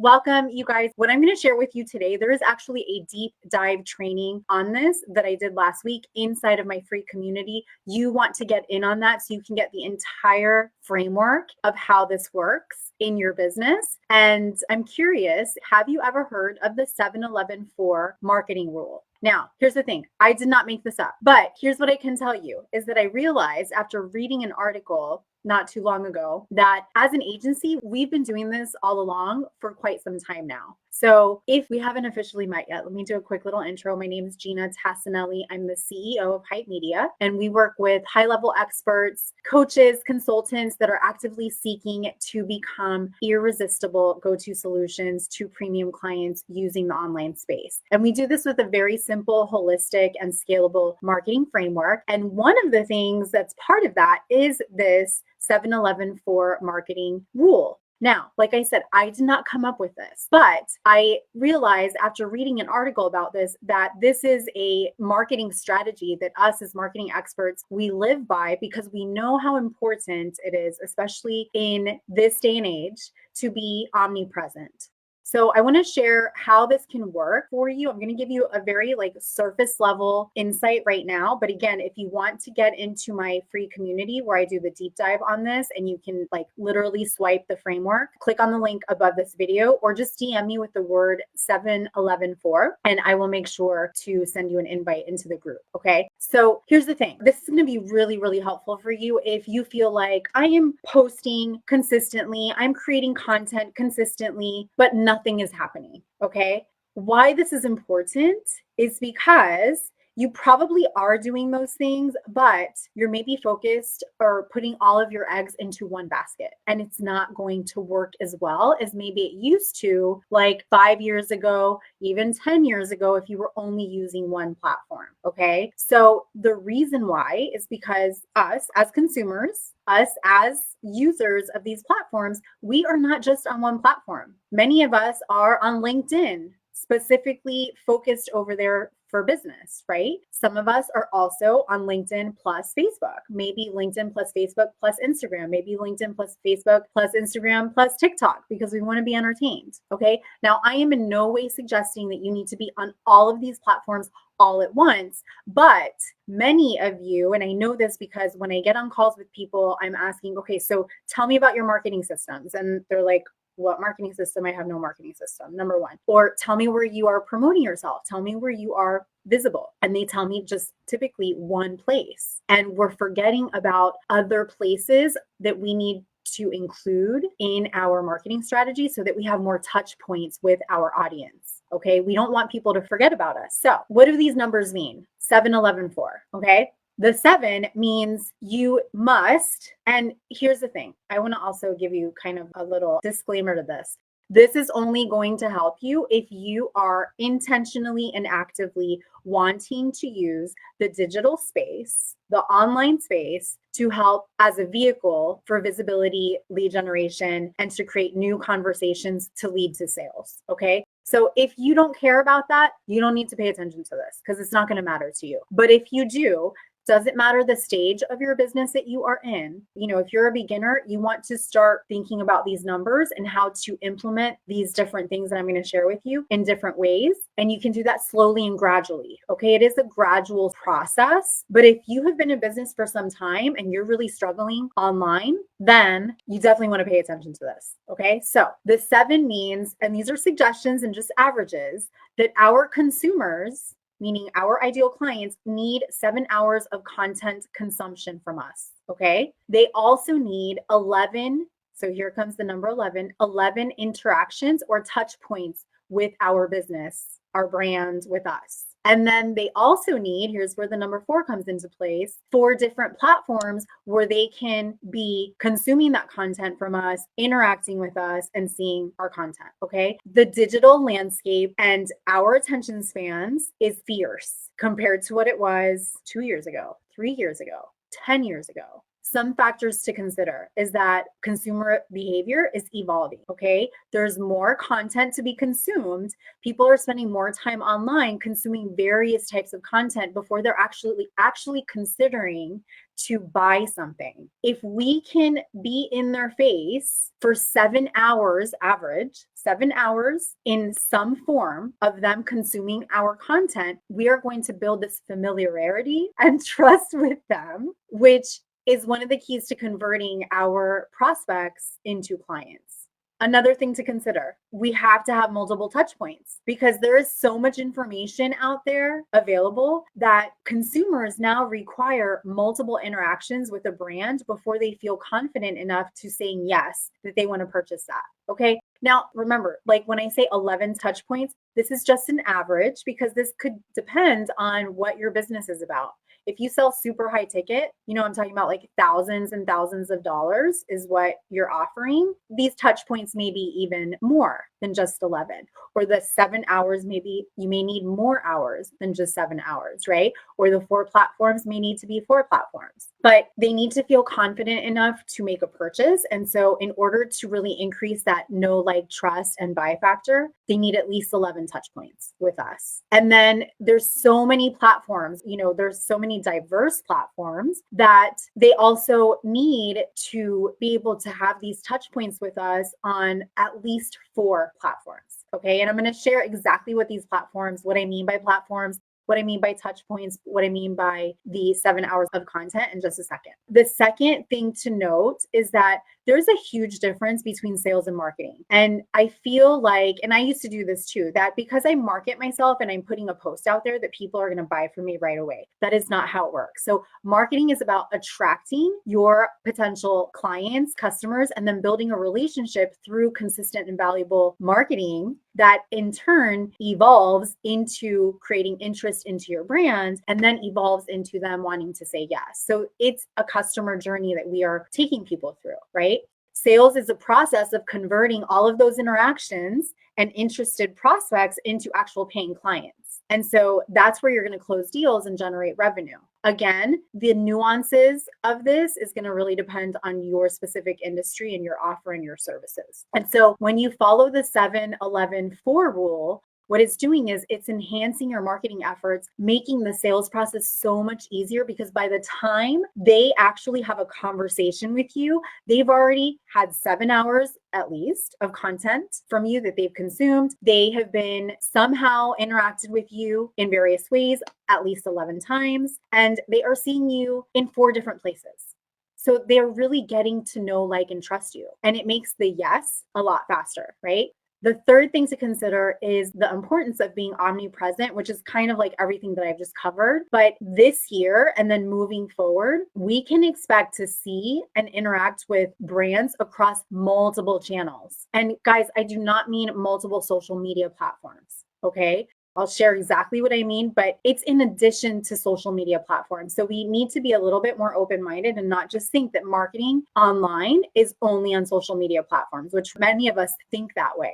Welcome, you guys. What I'm going to share with you today, there is actually a deep dive training on this that I did last week inside of my free community. You want to get in on that so you can get the entire framework of how this works in your business. And I'm curious, have you ever heard of the 7-11-4 marketing rule? Now, here's the thing. I did not make this up, but here's what I can tell you is that I realized after reading an article not too long ago that as an agency, we've been doing this all along for quite some time now. So if we haven't officially met yet, let me do a quick little intro. My name is Gina Tassinelli. I'm the CEO of Hype Media, and we work with high-level experts, coaches, consultants that are actively seeking to become irresistible go-to solutions to premium clients using the online space. And we do this with a very simple, holistic, and scalable marketing framework. And one of the things that's part of that is this 7-11-4 marketing rule. Now, like I said, I did not come up with this, but I realized after reading an article about this, that this is a marketing strategy that us as marketing experts, we live by because we know how important it is, especially in this day and age, to be omnipresent. So I want to share how this can work for you. I'm going to give you a very surface level insight right now. But again, if you want to get into my free community where I do the deep dive on this and you can literally swipe the framework, click on the link above this video or just DM me with the word 7-11-4 and I will make sure to send you an invite into the group. Okay. So here's the thing. This is going to be really, really helpful for you if you feel like I am posting consistently, I'm creating content consistently, but nothing is happening. Okay. Why this is important is because you probably are doing those things, but you're maybe focused or putting all of your eggs into one basket, and it's not going to work as well as maybe it used to 5 years ago, even 10 years ago, if you were only using one platform. Okay. So the reason why is because us as consumers, us as users of these platforms, we are not just on one platform. Many of us are on LinkedIn, specifically focused over there for business, right? Some of us are also on LinkedIn plus Facebook, maybe LinkedIn plus Facebook plus Instagram, maybe LinkedIn plus Facebook plus Instagram plus TikTok because we want to be entertained. Okay. Now, I am in no way suggesting that you need to be on all of these platforms all at once, but many of you, and I know this because when I get on calls with people, I'm asking, okay, so tell me about your marketing systems. And they're like, what marketing system? I have no marketing system, number one. Or tell me where you are promoting yourself. Tell me where you are visible. And they tell me just typically one place. And we're forgetting about other places that we need to include in our marketing strategy so that we have more touch points with our audience. Okay. We don't want people to forget about us. So what do these numbers mean? 7-11-4. Okay. The 7 means you must, and here's the thing. I want to also give you kind of a little disclaimer to this. This is only going to help you if you are intentionally and actively wanting to use the digital space, the online space, to help as a vehicle for visibility, lead generation, and to create new conversations to lead to sales. Okay. So if you don't care about that, you don't need to pay attention to this because it's not going to matter to you. But if you do, doesn't matter the stage of your business that you are in. If you're a beginner, you want to start thinking about these numbers and how to implement these different things that I'm going to share with you in different ways. And you can do that slowly and gradually. Okay. It is a gradual process, but if you have been in business for some time and you're really struggling online, then you definitely want to pay attention to this. Okay. So the 7 means, and these are suggestions and just averages, that our consumers, meaning our ideal clients, need 7 hours of content consumption from us. Okay. They also need 11. So here comes the number 11 interactions or touch points with our business, our brand, with us. And then they also need, here's where the number 4 comes into place, 4 different platforms where they can be consuming that content from us, interacting with us, and seeing our content. Okay. The digital landscape and our attention spans is fierce compared to what it was 2 years ago, 3 years ago, 10 years ago. some factors to consider is that consumer behavior is evolving, okay? There's more content to be consumed. People are spending more time online consuming various types of content before they're actually considering to buy something. If we can be in their face for 7 hours average, 7 hours in some form of them consuming our content, we are going to build this familiarity and trust with them, which is one of the keys to converting our prospects into clients. Another thing to consider, we have to have multiple touch points because there is so much information out there available that consumers now require multiple interactions with a brand before they feel confident enough to saying yes, that they want to purchase that. Okay. Now, remember, like when I say 11 touch points, this is just an average because this could depend on what your business is about. If you sell super high ticket, I'm talking about like thousands and thousands of dollars is what you're offering. These touch points may be even more than just 11, or the 7 hours, maybe you may need more hours than just 7 hours, right? Or the 4 platforms may need to be 4 platforms, but they need to feel confident enough to make a purchase. And so in order to really increase that know, like, trust and buy factor, they need at least 11 touch points with us. And then there's so many platforms, there's so many diverse platforms that they also need to be able to have these touch points with us on at least 4 platforms. Okay. And I'm going to share exactly what these platforms, what I mean by platforms, what I mean by touch points, what I mean by the 7 hours of content in just a second. The second thing to note is that there's a huge difference between sales and marketing. And I feel like, and I used to do this too, that because I market myself and I'm putting a post out there that people are going to buy from me right away. That is not how it works. So marketing is about attracting your potential clients, customers, and then building a relationship through consistent and valuable marketing that in turn evolves into creating interest into your brand and then evolves into them wanting to say yes. So it's a customer journey that we are taking people through, right? Sales is a process of converting all of those interactions and interested prospects into actual paying clients. And so that's where you're going to close deals and generate revenue. Again, the nuances of this is going to really depend on your specific industry and your offer and your services. And so when you follow the 7-11-4 rule, what it's doing is it's enhancing your marketing efforts, making the sales process so much easier because by the time they actually have a conversation with you, they've already had 7 hours at least of content from you that they've consumed. They have been somehow interacted with you in various ways, at least 11 times, and they are seeing you in 4 different places. So they're really getting to know, like, and trust you. And it makes the yes a lot faster, right? The third thing to consider is the importance of being omnipresent, which is kind of like everything that I've just covered. But this year and then moving forward, we can expect to see and interact with brands across multiple channels. And guys, I do not mean multiple social media platforms, okay? I'll share exactly what I mean, but it's in addition to social media platforms. So we need to be a little bit more open-minded and not just think that marketing online is only on social media platforms, which many of us think that way.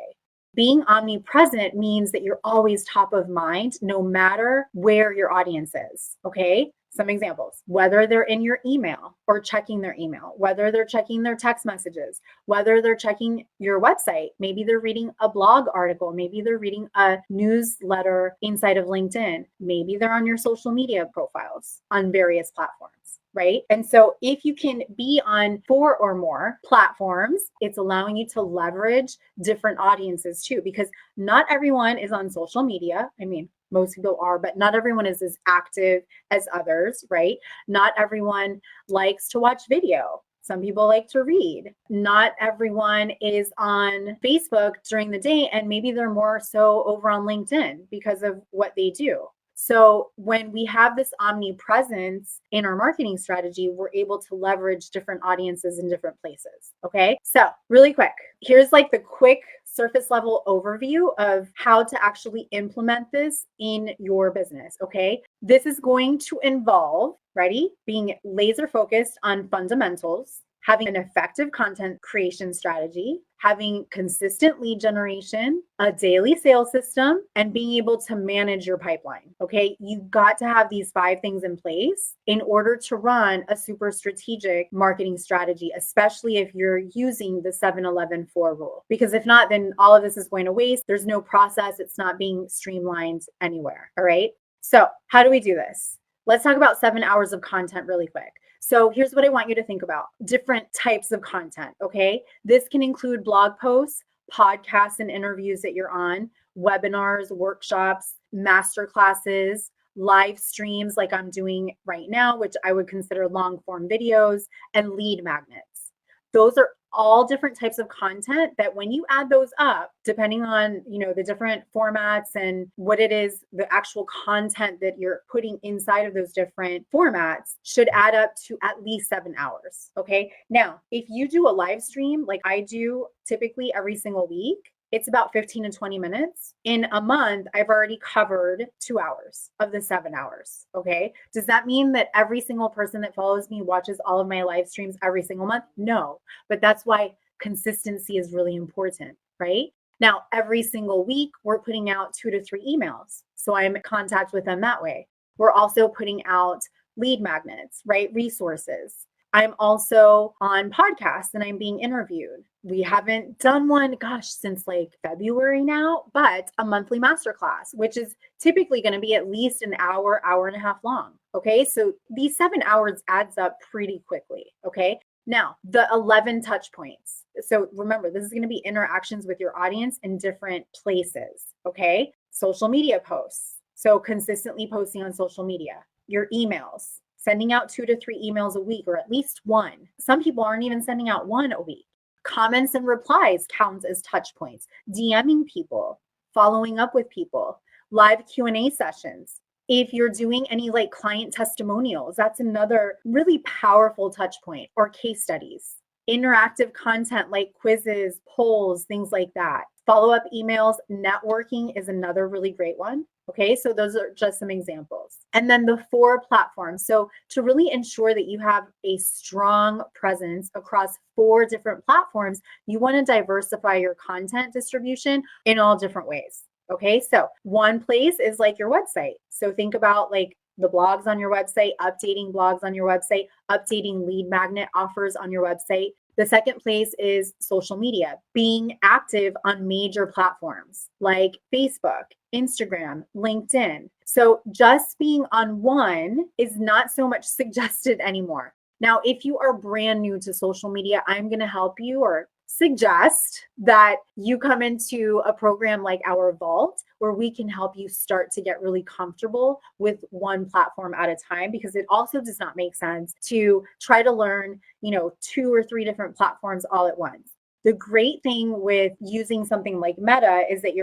Being omnipresent means that you're always top of mind, no matter where your audience is, okay? Some examples, whether they're in your email or checking their email, whether they're checking their text messages, whether they're checking your website, maybe they're reading a blog article, maybe they're reading a newsletter inside of LinkedIn, maybe they're on your social media profiles on various platforms. Right? And so if you can be on 4 or more platforms, it's allowing you to leverage different audiences too, because not everyone is on social media. I mean, most people are, but not everyone is as active as others, right? Not everyone likes to watch video. Some people like to read. Not everyone is on Facebook during the day, and maybe they're more so over on LinkedIn because of what they do. So when we have this omnipresence in our marketing strategy, we're able to leverage different audiences in different places. Okay. So really quick, here's like the quick surface level overview of how to actually implement this in your business. Okay. This is going to involve, ready, being laser focused on fundamentals, having an effective content creation strategy, having consistent lead generation, a daily sales system, and being able to manage your pipeline. Okay. You've got to have these 5 things in place in order to run a super strategic marketing strategy, especially if you're using the 7-11-4 rule. Because if not, then all of this is going to waste. There's no process. It's not being streamlined anywhere. All right. So how do we do this? Let's talk about 7 hours of content really quick. So here's what I want you to think about. Different types of content, okay? This can include blog posts, podcasts and interviews that you're on, webinars, workshops, master classes, live streams like I'm doing right now, which I would consider long form videos, and lead magnets. Those are all different types of content that when you add those up, depending on, the different formats and what it is, the actual content that you're putting inside of those different formats should add up to at least 7 hours. Okay. Now, if you do a live stream, like I do typically every single week, it's about 15 to 20 minutes. In a month, I've already covered 2 hours of the 7 hours. Okay. Does that mean that every single person that follows me watches all of my live streams every single month? No, but that's why consistency is really important, right? Now, every single week, we're putting out 2 to 3 emails. So I'm in contact with them that way. We're also putting out lead magnets, right? Resources. I'm also on podcasts and I'm being interviewed. We haven't done one, since like February now, but a monthly masterclass, which is typically going to be at least an hour, hour and a half long. Okay. So these 7 hours adds up pretty quickly. Okay. Now, the 11 touch points. So remember, this is going to be interactions with your audience in different places. Okay. Social media posts. So consistently posting on social media, your emails, sending out 2 to 3 emails a week, or at least 1. Some people aren't even sending out 1 a week. Comments and replies counts as touch points. DMing people, following up with people, live Q&A sessions. If you're doing any like client testimonials, that's another really powerful touch point, or case studies. Interactive content like quizzes, polls, things like that. Follow-up emails, networking is another really great one. Okay, so those are just some examples. And then the 4 platforms. So to really ensure that you have a strong presence across 4 different platforms, you want to diversify your content distribution in all different ways. Okay, so one place is like your website. So think about like the blogs on your website, updating blogs on your website, updating lead magnet offers on your website. The second place is social media, being active on major platforms like Facebook, Instagram, LinkedIn. So just being on one is not so much suggested anymore. Now, if you are brand new to social media, I'm going to help you or suggest that you come into a program like our Vault, where we can help you start to get really comfortable with one platform at a time, because it also does not make sense to try to learn, 2 or 3 different platforms all at once. The great thing with using something like Meta is that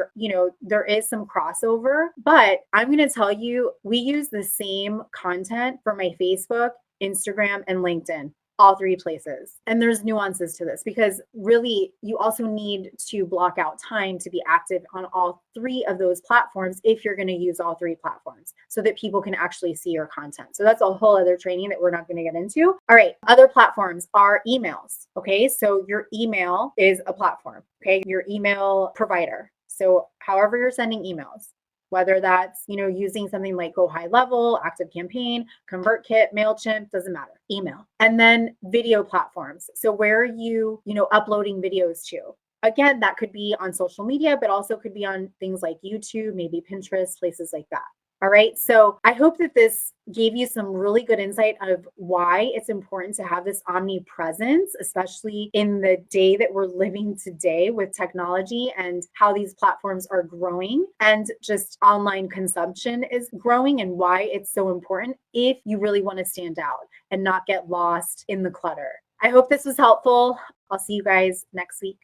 there is some crossover, but I'm going to tell you, we use the same content for my Facebook, Instagram, and LinkedIn. All 3 places. And there's nuances to this, because really you also need to block out time to be active on all 3 of those platforms if you're going to use all 3 platforms, so that people can actually see your content. So that's a whole other training that we're not going to get into. All right. Other platforms are emails. Okay. So your email is a platform. Okay. Your email provider. So however you're sending emails, whether that's, using something like Go High Level, Active Campaign, ConvertKit, MailChimp, doesn't matter, email. And then video platforms. So where are you, uploading videos to? Again, that could be on social media, but also could be on things like YouTube, maybe Pinterest, places like that. All right. So I hope that this gave you some really good insight of why it's important to have this omnipresence, especially in the day that we're living today with technology and how these platforms are growing, and just online consumption is growing, and why it's so important if you really want to stand out and not get lost in the clutter. I hope this was helpful. I'll see you guys next week.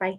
Bye.